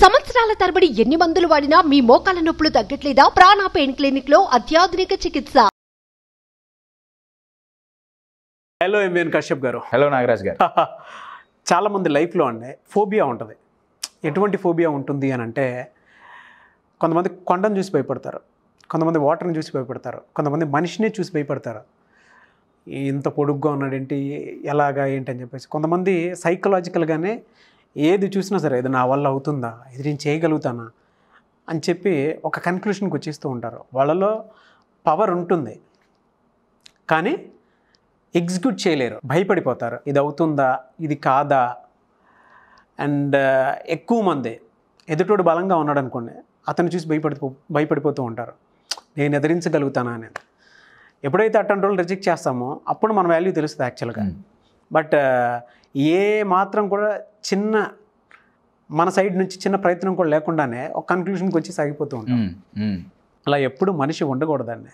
సంవత్సరాల తరబడి ఎన్ని మందులు వాడినా మీ మోకాల నొప్పులు తగ్గట్లేదా? ప్రాణ పెయిన్ క్లినిక్ లో అత్యాధునిక చికిత్స. హలో ఎంవిఎన్ కశ్యప్ గారు. హలో నాగరాజ్ గారు. చాలామంది లైఫ్లో అండి ఫోబియా ఉంటుంది. ఎటువంటి ఫోబియా ఉంటుంది అని అంటే, కొంతమంది కొండను చూసి భయపడతారు, కొంతమంది వాటర్ని చూసి భయపడతారు, కొంతమంది మనిషినే చూసి భయపడతారు. ఇంత పొడుగ్గా ఉన్నాడేంటి, ఎలాగా ఏంటి అని చెప్పేసి. కొంతమంది సైకలాజికల్గానే ఏది చూసినా సరే ఇది నా వల్ల అవుతుందా, ఇది నేను చేయగలుగుతానా అని చెప్పి ఒక కన్క్లూషన్కి వచ్చేస్తూ ఉంటారు. వాళ్ళలో పవర్ ఉంటుంది కానీ ఎగ్జిక్యూట్ చేయలేరు, భయపడిపోతారు. ఇది అవుతుందా, ఇది కాదా. అండ్ ఎక్కువ మంది ఎదుటోడు బలంగా ఉన్నాడు అనుకోండి, అతను చూసి భయపడిపోతూ ఉంటారు, నేను ఎదిరించగలుగుతానా అనేది. ఎప్పుడైతే అటువంటి రోజులు రిజెక్ట్ చేస్తామో అప్పుడు మన వాల్యూ తెలుస్తుంది యాక్చువల్గా. బట్ ఏ మాత్రం కూడా చిన్న మన సైడ్ నుంచి చిన్న ప్రయత్నం కూడా లేకుండానే ఒక కన్క్లూషన్కి వచ్చి సాగిపోతూ ఉంటాం. అలా ఎప్పుడు మనిషి ఉండకూడదండి.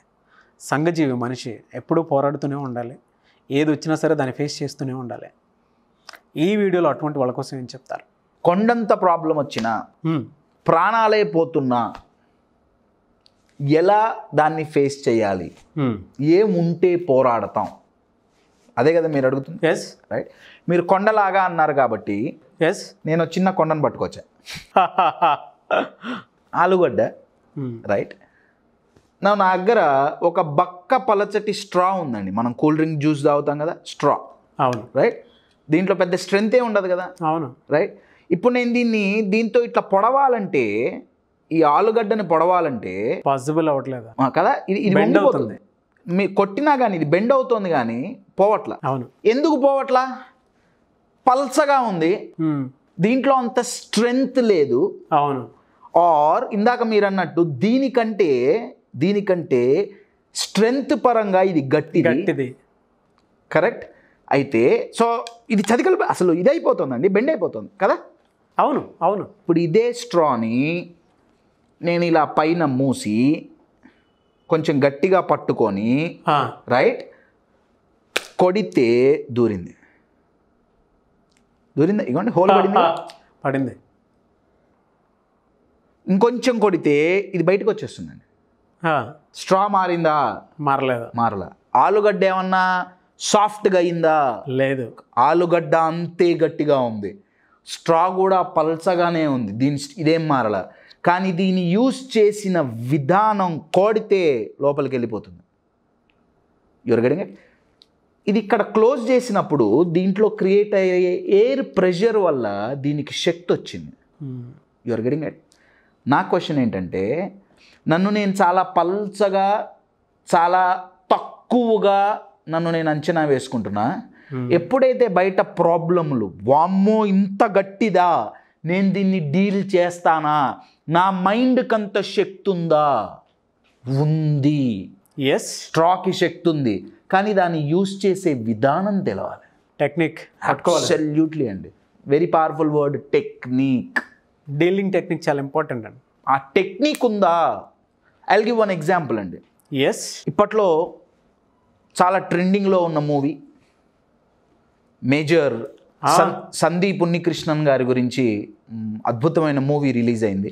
సంఘజీవి మనిషి ఎప్పుడూ పోరాడుతూనే ఉండాలి, ఏది వచ్చినా సరే దాన్ని ఫేస్ చేస్తూనే ఉండాలి. ఈ వీడియోలో అటువంటి వాళ్ళ కోసం ఏం చెప్తారు? కొండంత ప్రాబ్లం వచ్చినా, ప్రాణాలే పోతున్నా ఎలా దాన్ని ఫేస్ చేయాలి, ఏముంటే పోరాడతాం, అదే కదా మీరు అడుగుతుంది. Yes right. మీరు కొండలాగా అన్నారు కాబట్టి ఎస్ నేను చిన్న కొండను పట్టుకొచ్చా. ఆలుగడ్డ. రైట్. నా దగ్గర ఒక బక్క పలచటి స్ట్రా ఉందండి. మనం కూల్ డ్రింక్ జ్యూస్ తాగుతాం కదా, స్ట్రా. అవును. రైట్. దీంట్లో పెద్ద స్ట్రెంతే ఉండదు కదా. అవును. రైట్. ఇప్పుడు నేను దీంతో ఇట్లా పొడవాలంటే, ఈ ఆలుగడ్డని పొడవాలంటే పాసిబుల్ అవ్వట్లేదు కదా. ఇది బెండ్ అవుతుంది. మీ కొట్టినా కానీ ఇది బెండ్ అవుతుంది కానీ పోవట్లా. అవును. ఎందుకు పోవట్లా? పల్చగా ఉంది, దీంట్లో అంత స్ట్రెంగ్త్ లేదు. అవును. ఆర్ ఇందాక మీరు అన్నట్టు దీనికంటే స్ట్రెంగ్త్ పరంగా ఇది గట్టిది. కరెక్ట్. అయితే సో ఇది చదికలు అసలు ఇది అయిపోతుందండి, బెండ్ అయిపోతుంది కదా. అవును. అవును. ఇప్పుడు ఇదే స్ట్రాని నేను ఇలా పైన మూసి కొంచెం గట్టిగా పట్టుకొని రైట్ కొడితే దూరింది. ఇగోండి, హోల్ పడింది. ఇంకొంచెం కొడితే ఇది బయటకు వచ్చేస్తుందండి. స్ట్రా మారిందా? మారలా. ఆలుగడ్డ ఏమన్నా సాఫ్ట్గా అయిందా? లేదు. ఆలుగడ్డ అంతే గట్టిగా ఉంది, స్ట్రా కూడా పల్చగానే ఉంది, ఇదేం మారలా. కానీ దీన్ని యూజ్ చేసిన విధానం కోడితే లోపలికి వెళ్ళిపోతుంది. Your getting it? ఇది ఇక్కడ క్లోజ్ చేసినప్పుడు దీంట్లో క్రియేట్ అయ్యే ఎయిర్ ప్రెషర్ వల్ల దీనికి శక్తి వచ్చింది. Your getting it? నా క్వశ్చన్ ఏంటంటే, నన్ను నేను చాలా పల్చగా, చాలా తక్కువగా నన్ను నేను అంచనా వేసుకుంటున్నా. ఎప్పుడైతే బయట ప్రాబ్లములు, వామ్మో ఇంత గట్టిదా, నేను దీన్ని డీల్ చేస్తానా, నా మైండ్కి అంత శక్తి ఉందా? ఉంది. ఎస్, స్ట్రాకి శక్తి ఉంది, కానీ దాన్ని యూజ్ చేసే విధానం తెలవాలి. టెక్నిక్. అబ్సల్యూట్లీ అండి. Very powerful word, technique. Dealing technique చాలా ఇంపార్టెంట్ అండి. ఆ టెక్నిక్ ఉందా? I will give one example అండి. ఎస్. ఇప్పట్లో చాలా ట్రెండింగ్లో ఉన్న మూవీ మేజర్ సందీప్ ఉన్నికృష్ణన్ గారి గురించి అద్భుతమైన మూవీ రిలీజ్ అయింది.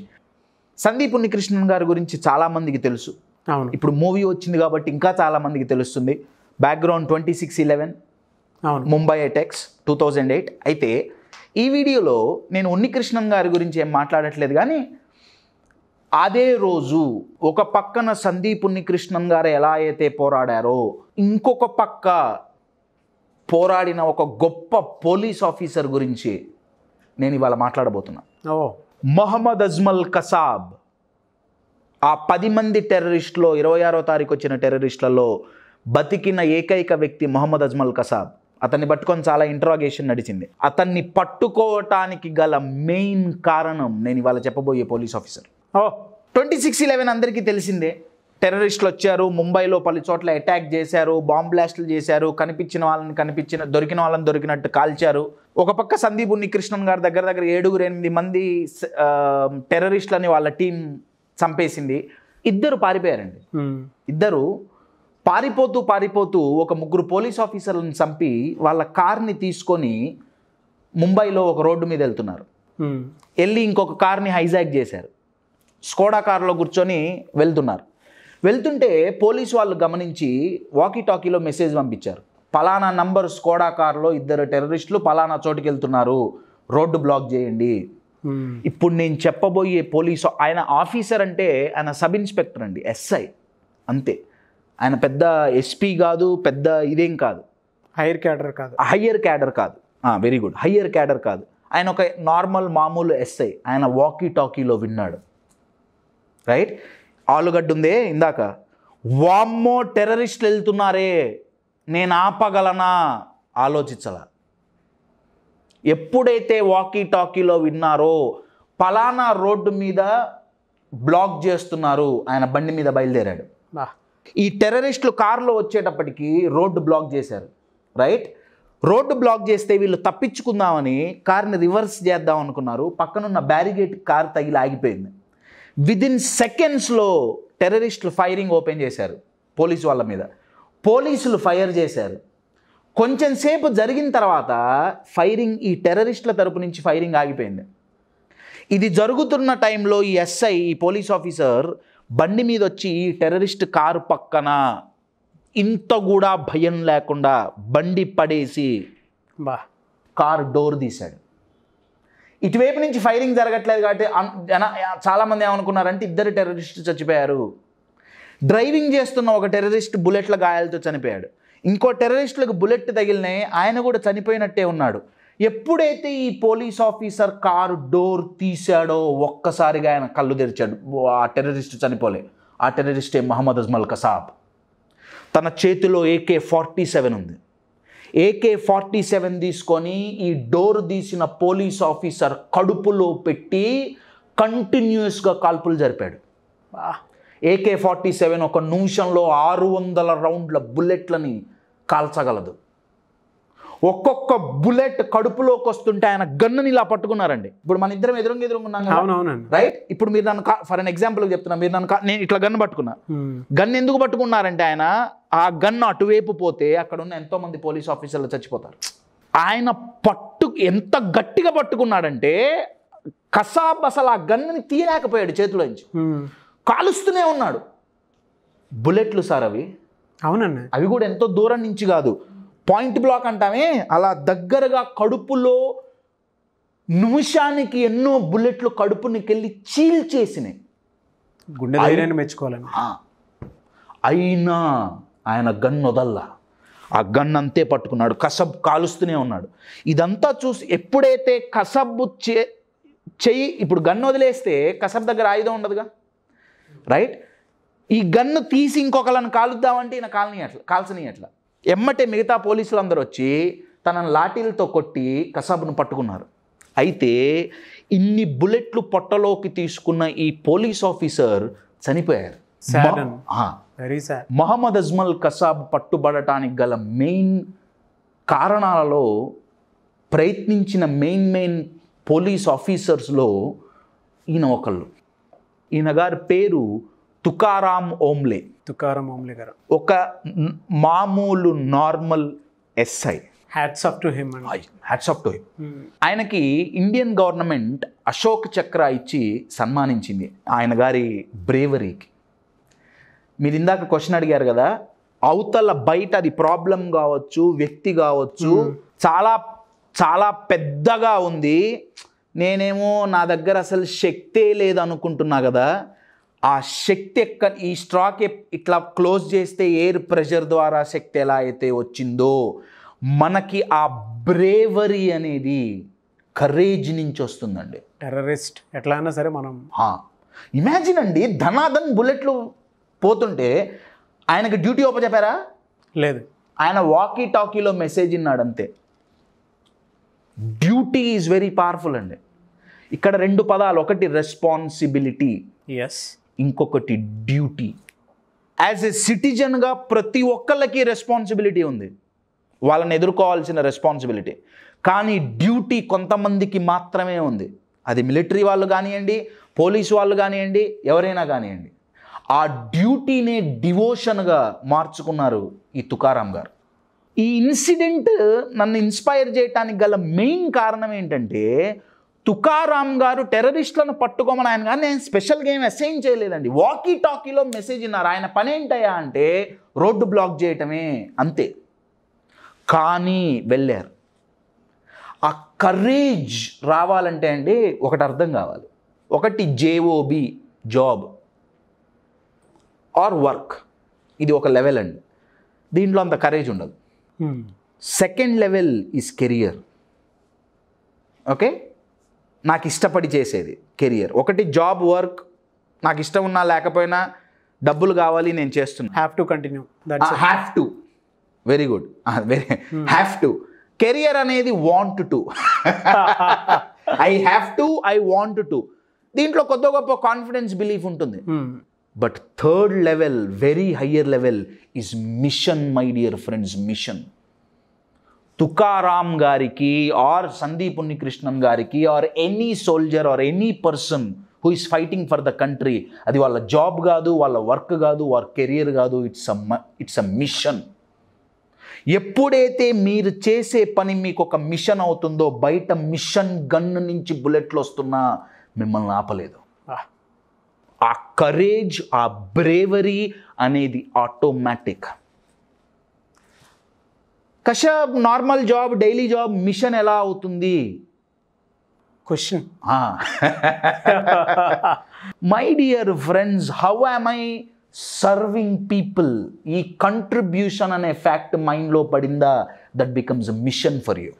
సందీప్ ఉన్నికృష్ణన్ గారి గురించి చాలామందికి తెలుసు. అవును. ఇప్పుడు మూవీ వచ్చింది కాబట్టి ఇంకా చాలామందికి తెలుస్తుంది. బ్యాక్గ్రౌండ్ 26/11, అవును, ముంబై అటాక్స్ 2008. అయితే ఈ వీడియోలో నేను ఉన్నికృష్ణన్ గారి గురించి ఏం మాట్లాడట్లేదు, కానీ అదే రోజు ఒక పక్కన సందీప్ ఉన్నికృష్ణన్ గారు ఎలా అయితే పోరాడారో, ఇంకొక పక్క పోరాడిన ఒక గొప్ప పోలీస్ ఆఫీసర్ గురించి నేను ఇవాళ మాట్లాడబోతున్నా. మొహమ్మద్ అజ్మల్ కసాబ్. ఆ 10 మంది టెర్రరిస్టులో 26వ తారీఖు వచ్చిన టెర్రరిస్టులలో బతికిన ఏకైక వ్యక్తి మొహమ్మద్ అజ్మల్ కసాబ్. అతన్ని పట్టుకొని చాలా ఇంట్రాగేషన్ నడిచింది. అతన్ని పట్టుకోవటానికి గల మెయిన్ కారణం నేను ఇవాళ చెప్పబోయే పోలీస్ ఆఫీసర్. 26/11 అందరికీ తెలిసిందే. టెర్రరిస్టులు వచ్చారు, ముంబైలో పలు చోట్ల అటాక్ చేశారు, బాంబ్ బ్లాస్టులు చేశారు, దొరికిన వాళ్ళని దొరికినట్టు కాల్చారు. ఒక పక్క సందీప్ ఉన్నికృష్ణన్ గారి దగ్గర 7-8 మంది టెర్రరిస్టులని వాళ్ళ టీం చంపేసింది. 2 పారిపోయారండి. 2 పారిపోతూ ఒక 3 పోలీస్ ఆఫీసర్లను చంపి వాళ్ళ కార్ని తీసుకొని ముంబైలో ఒక రోడ్డు మీద వెళ్తున్నారు. వెళ్ళి ఇంకొక కార్ని హైజాక్ చేశారు. స్కోడా కార్లో కూర్చొని వెళ్తుంటే పోలీసు వాళ్ళు గమనించి వాకీ టాకీలో మెసేజ్ పంపించారు, పలానా నంబర్ స్కోడా కార్లో 2 టెర్రరిస్టులు పలానా చోటుకి వెళ్తున్నారు, రోడ్డు బ్లాక్ చేయండి. ఇప్పుడు నేను చెప్పబోయే పోలీసు, ఆయన ఆఫీసర్ అంటే ఆయన సబ్ ఇన్స్పెక్టర్ అండి, ఎస్ఐ అంతే. ఆయన పెద్ద ఎస్పీ కాదు, పెద్ద ఇదేం కాదు, హైయర్ క్యాడర్ కాదు. వెరీ గుడ్, హయ్యర్ క్యాడర్ కాదు. ఆయన ఒక నార్మల్ మామూలు ఎస్ఐ. ఆయన వాకీ టాకీలో విన్నాడు, రైట్? ఆలుగడ్డ ఉందే ఇందాక, వామ్మో టెర్రరిస్టులు వెళ్తున్నారే, నేను ఆపగలనా ఆలోచించాల. ఎప్పుడైతే వాకీ టాకీలో విన్నారో పలానా రోడ్డు మీద బ్లాక్ చేస్తున్నారు, ఆయన బండి మీద బయలుదేరాడు. ఈ టెర్రరిస్టులు కారులో వచ్చేటప్పటికి రోడ్డు బ్లాక్ చేశారు, రైట్? రోడ్డు బ్లాక్ చేస్తే వీళ్ళు తప్పించుకుందామని కార్ని రివర్స్ చేద్దాం అనుకున్నారు. పక్కనున్న బ్యారిగేట్ కార్ తగిలి ఆగిపోయింది. విదిన్ సెకండ్స్లో టెర్రరిస్టులు ఫైరింగ్ ఓపెన్ చేశారు పోలీసు వాళ్ళ మీద. పోలీసులు ఫైర్ చేశారు. కొంచెం సేపు జరిగిన తర్వాత ఫైరింగ్, ఈ టెర్రరిస్టుల తరపు నుంచి ఫైరింగ్ ఆగిపోయింది. ఇది జరుగుతున్న టైంలో ఈ ఎస్ఐ, ఈ పోలీస్ ఆఫీసర్ బండి మీద వచ్చి ఈ టెర్రరిస్ట్ కారు పక్కన ఇంత కూడా భయం లేకుండా బండి పడేసి కారు డోర్ తీశాడు. ఇటువైపు నుంచి ఫైరింగ్ జరగట్లేదు కాబట్టి చాలామంది ఏమనుకున్నారంటే 2 టెర్రరిస్టులు చచ్చిపోయారు. డ్రైవింగ్ చేస్తున్న ఒక టెర్రరిస్ట్ బుల్లెట్ల గాయాలతో చనిపోయాడు. ఇంకో టెర్రరిస్టులకు బుల్లెట్ తగిలినాయి, ఆయన కూడా చనిపోయినట్టే ఉన్నాడు. ఎప్పుడైతే ఈ పోలీస్ ఆఫీసర్ కారు డోర్ తీశాడో ఒక్కసారిగా ఆయన కళ్ళు తెరిచాడు. ఆ టెర్రరిస్ట్ చనిపోలే, ఆ టెర్రరిస్టే మహమ్మద్ అజ్మల్ కసాబ్. తన చేతిలో AK-47 ఉంది. AK-47 తీసుకొని ఈ డోర్ తీసిన పోలీస్ ఆఫీసర్ కడుపులో పెట్టి కంటిన్యూస్గా కాల్పులు జరిపాడు. AK-47 ఒక నిమిషంలో 600 రౌండ్ల బుల్లెట్లని కాల్చగలదు. ఒక్కొక్క బుల్లెట్ కడుపులోకి వస్తుంటే ఆయన గన్నుని ఇలా పట్టుకున్నారండి. ఇప్పుడు మన ఇద్దరం ఎదురుంగున్నాం కదా, రైట్? ఇప్పుడు మీరు నన్ను ఫర్ అన్ ఎగ్జాంపుల్ చెప్తున్నా, మీరు నేను ఇట్లా గన్ను పట్టుకున్నా. గన్ ఎందుకు పట్టుకున్నారంటే ఆయన ఆ గన్ను అటువైపు పోతే అక్కడ ఉన్న ఎంతో మంది పోలీస్ ఆఫీసర్లు చచ్చిపోతారు. ఆయన ఎంత గట్టిగా పట్టుకున్నాడంటే కసాబ్ అసలు ఆ గన్నుని తీయలేకపోయాడు చేతిలోంచి, కాలుస్తూనే ఉన్నాడు. బుల్లెట్లు సార్ అవి. అవునండి. అవి కూడా ఎంతో దూరం నుంచి కాదు, పాయింట్ బ్లాక్ అంటామే, అలా దగ్గరగా కడుపులో నిమిషానికి ఎన్నో బుల్లెట్లు కడుపునికెళ్ళి చీల్చేసినాయి. గుండె ధైర్యాన్ని మెచ్చుకోవాలని. అయినా ఆయన గన్ వదల్లా, ఆ గన్ అంతే పట్టుకున్నాడు. కసబ్ కాలుస్తూనే ఉన్నాడు. ఇదంతా చూసి ఎప్పుడైతే కసబ్ చెయ్యి, ఇప్పుడు గన్ను వదిలేస్తే కసబ్ దగ్గర ఆయుధం ఉండదుగా, రైట్? ఈ గన్ను తీసి ఇంకొకళ్ళని కాలుద్దామంటే ఈయన కాల్చని అట్లా. ఎమ్మటే మిగతా పోలీసులందరూ వచ్చి తనను లాఠీలతో కొట్టి కసాబ్ను పట్టుకున్నారు. అయితే ఇన్ని బుల్లెట్లు పొట్టలోకి తీసుకున్న ఈ పోలీస్ ఆఫీసర్ చనిపోయారు. మహమ్మద్ అజ్మల్ కసాబ్ పట్టుబడటానికి గల మెయిన్ కారణాలలో ప్రయత్నించిన మెయిన్ పోలీస్ ఆఫీసర్స్లో ఈయన ఒకళ్ళు. ఈయన గారి పేరు తుకారాం ఓంబ్లే గారు. ఒక మామూలు normal SI. Hats off to him. ఆయనకి ఇండియన్ గవర్నమెంట్ అశోక్ చక్ర ఇచ్చి సన్మానించింది ఆయన గారి బ్రేవరీకి. మీరు ఇందాక క్వశ్చన్ అడిగారు కదా, అవతల బయట అది ప్రాబ్లం కావచ్చు, వ్యక్తి కావచ్చు, చాలా చాలా పెద్దగా ఉంది, నేనేమో నా దగ్గర అసలు శక్తే లేదనుకుంటున్నా కదా, ఆ శక్తి ఈ స్ట్రాక్ ఇట్లా క్లోజ్ చేస్తే ఎయిర్ ప్రెషర్ ద్వారా శక్తి ఎలా అయితే వచ్చిందో, మనకి ఆ బ్రేవరీ అనేది కరేజ్ నుంచి వస్తుందండి. టెర్రరిస్ట్ ఎట్లా అయినా సరే మనం ఇమాజిన్ అండి, ధనాధన్ బుల్లెట్లు పోతుంటే ఆయనకు డ్యూటీ చెప్పారా? లేదు. ఆయన వాకీ టాకీలో మెసేజ్ ఇన్నాడు అంతే. డ్యూటీ ఈజ్ వెరీ పవర్ఫుల్ అండి. ఇక్కడ 2 పదాలు, ఒకటి రెస్పాన్సిబిలిటీ, ఇంకొకటి డ్యూటీ. యాజ్ ఎ సిటిజన్గా ప్రతి ఒక్కళ్ళకి రెస్పాన్సిబిలిటీ ఉంది, వాళ్ళని ఎదుర్కోవాల్సిన రెస్పాన్సిబిలిటీ. కానీ డ్యూటీ కొంతమందికి మాత్రమే ఉంది. అది మిలిటరీ వాళ్ళు కానివ్వండి, పోలీసు వాళ్ళు కానివ్వండి, ఎవరైనా కానివ్వండి. ఆ డ్యూటీనే డివోషన్గా మార్చుకున్నారు ఈ తుకారాం గారు. ఈ ఇన్సిడెంట్ నన్ను ఇన్స్పైర్ చేయడానికి గల మెయిన్ కారణం ఏంటంటే, తుకారాం గారు టెర్రరిస్టులను పట్టుకోమని ఆయన కానీ నేను స్పెషల్గా ఏం అసైన్ చేయలేదండి. వాకీ టాకీలో మెసేజ్ ఇన్నారు. ఆయన పని ఏంటయ్యా అంటే రోడ్డు బ్లాక్ చేయటమే, అంతే. కానీ వెళ్ళారు. ఆ కరేజ్ రావాలంటే అండి ఒకటి అర్థం కావాలి. ఒకటి జేఓబి, జాబ్ ఆర్ వర్క్, ఇది ఒక లెవెల్ అండి. దీంట్లో అంత కరేజ్ ఉండదు. Second level is career. Okay, నాకు ఇష్టపడి చేసేది కెరియర్. ఒకటి జాబ్, వర్క్, నాకు ఇష్టం ఉన్నా లేకపోయినా డబ్బులు కావాలి, నేను చేస్తున్నా. Have to continue. Have to, very good, very have to. Career అనేది want to. I have to, I want to. దీంట్లో కొద్ది గొప్ప కాన్ఫిడెన్స్, బిలీఫ్ ఉంటుంది. But third level, very higher level is mission, my dear friends, mission. Tukaram గారికి or Sandeep Unnikrishnan గారికి or any soldier or any person who is fighting for the country, అది వాళ్ళ job కాదు, వాళ్ళ వర్క్ కాదు, వాళ్ళ కెరియర్ కాదు, ఇట్స్ అ మిషన్. ఎప్పుడైతే మీరు చేసే పని మీకు ఒక మిషన్ అవుతుందో, బయట మిషన్ గన్ను నుంచి బుల్లెట్లు వస్తున్నా మిమ్మల్ని ఆపలేదు. ఆ కరేజ్, ఆ బ్రేవరీ అనేది automatic. Kashyap normal job, daily job, mission ఎలా అవుతుంది? Question. My dear friends, how am I serving people? ఈ కంట్రిబ్యూషన్ అనే ఫ్యాక్ట్ మైండ్లో పడిందా, that becomes a mission for you.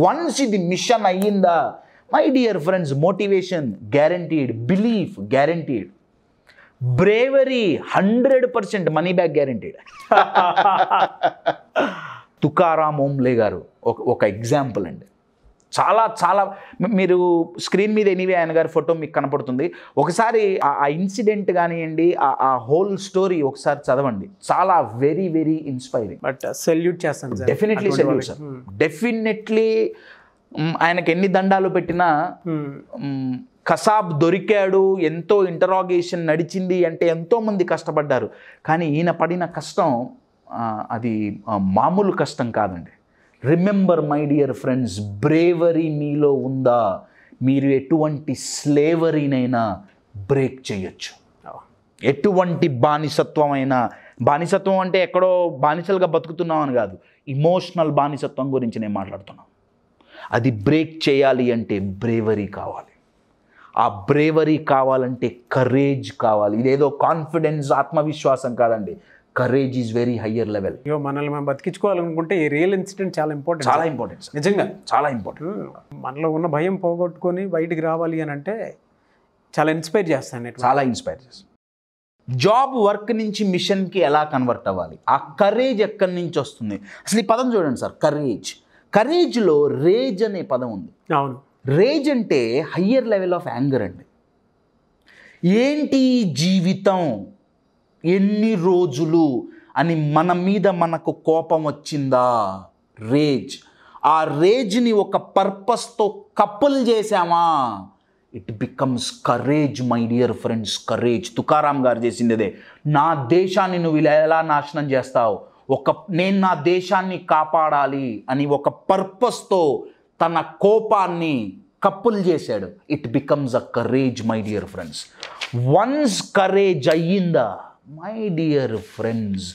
Once ఇది మిషన్ అయ్యిందా, my dear friends, motivation guaranteed, belief guaranteed, bravery 100%, money back guaranteed. Tukaram Omble గారు ఒక ఎగ్జాంపుల్ అండి. చాలా చాలా మీరు స్క్రీన్ మీద ఎనీవే ఆయన గారి ఫోటో మీకు కనపడుతుంది. ఒకసారి ఆ ఇన్సిడెంట్ కానివ్వండి, ఆ హోల్ స్టోరీ ఒకసారి చదవండి. చాలా very very inspiring. But salute చేస్తాను sir, definitely salute sir. Definitely ఆయనకి ఎన్ని దండాలు పెట్టినా, కసాబ్ దొరికాడు, ఎంతో ఇంటరాగేషన్ నడిచింది అంటే ఎంతోమంది కష్టపడ్డారు. కానీ ఈయన పడిన కష్టం అది మామూలు కష్టం కాదండి. Remember my dear friends, bravery మీలో ఉందా, మీరు ఎటువంటి స్లేవరీనైనా బ్రేక్ చేయొచ్చు. ఎటువంటి బానిసత్వం అంటే ఎక్కడో బానిసలుగా బతుకుతున్నాం అని కాదు, ఇమోషనల్ బానిసత్వం గురించి నేను మాట్లాడుతున్నాను. అది బ్రేక్ చేయాలి అంటే బ్రేవరీ కావాలి. ఆ బ్రేవరీ కావాలంటే కరేజ్ కావాలి. ఇదేదో కాన్ఫిడెన్స్, ఆత్మవిశ్వాసం కాదండి. Courage is very higher level. మనల్ని మనం బతికించుకోవాలనుకుంటే ఈ రియల్ ఇన్సిడెంట్ చాలా ఇంపార్టెంట్. చాలా ఇంపార్టెంట్, నిజంగా చాలా ఇంపార్టెంట్. మనలో ఉన్న భయం పోగొట్టుకొని బయటికి రావాలి అని అంటే చాలా ఇన్స్పైర్ చేస్తాను. చాలా ఇన్స్పైర్ చేస్తాను. జాబ్, వర్క్ నుంచి మిషన్కి ఎలా కన్వర్ట్ అవ్వాలి, ఆ కరేజ్ ఎక్కడి నుంచి వస్తుంది? అసలు ఈ పదం చూడండి సార్, కరేజ్. కరేజ్లో రేజ్ అనే పదం ఉంది. అవును, రేజ్ అంటే హయ్యర్ లెవెల్ ఆఫ్ యాంగర్ అండి. ఏంటి జీవితం, ఎన్ని రోజులు అని మన మీద మనకు కోపం వచ్చిందా, రేజ్. ఆ రేజ్ని ఒక పర్పస్తో కపుల్ చేసామా, it becomes courage my dear friends, courage. Tukaram గారు చేసింది అదే. నా దేశాన్ని నువ్వు ఇలా ఎలా నాశనం చేస్తావు, నేను నా దేశాన్ని కాపాడాలి అని ఒక పర్పస్తో తన కోపాన్ని కపుల్ చేశాడు. It becomes a courage my dear friends. Once courage అయ్యిందా my dear friends,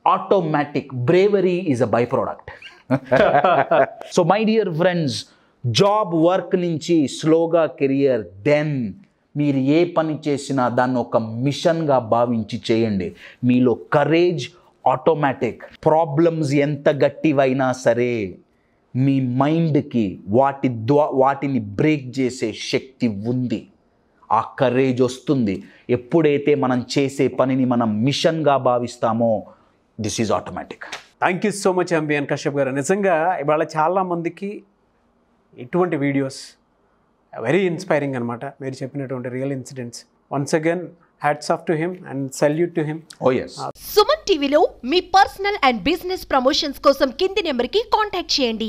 automatic bravery is a by product. So my dear friends, job, work నుంచి స్లోగా కెరియర్, దెన్ మీరు ఏ పని చేసినా దాన్ని ఒక మిషన్గా భావించి చేయండి. మీలో కరేజ్ ఆటోమేటిక్. ప్రాబ్లమ్స్ ఎంత గట్టివైనా సరే మీ మైండ్కి వాటిని బ్రేక్ చేసే శక్తి ఉంది. ఆ కరేజ్ వస్తుంది ఎప్పుడైతే మనం చేసే పనిని మనం మిషన్గా భావిస్తామో. This is automatic. Thank you so much MBN Kashyap garu. నిజంగా ఇవాళ చాలామందికి ఇటువంటి వీడియోస్ వెరీ ఇన్స్పైరింగ్ అనమాట. మీరు చెప్పినటువంటి real incidents. Once again hats off to him and salute to him. Oh yes. Suman టీవీలో మీ పర్సనల్ అండ్ బిజినెస్ ప్రమోషన్స్ కోసం కింది నెంబర్కి కాంటాక్ట్ చేయండి.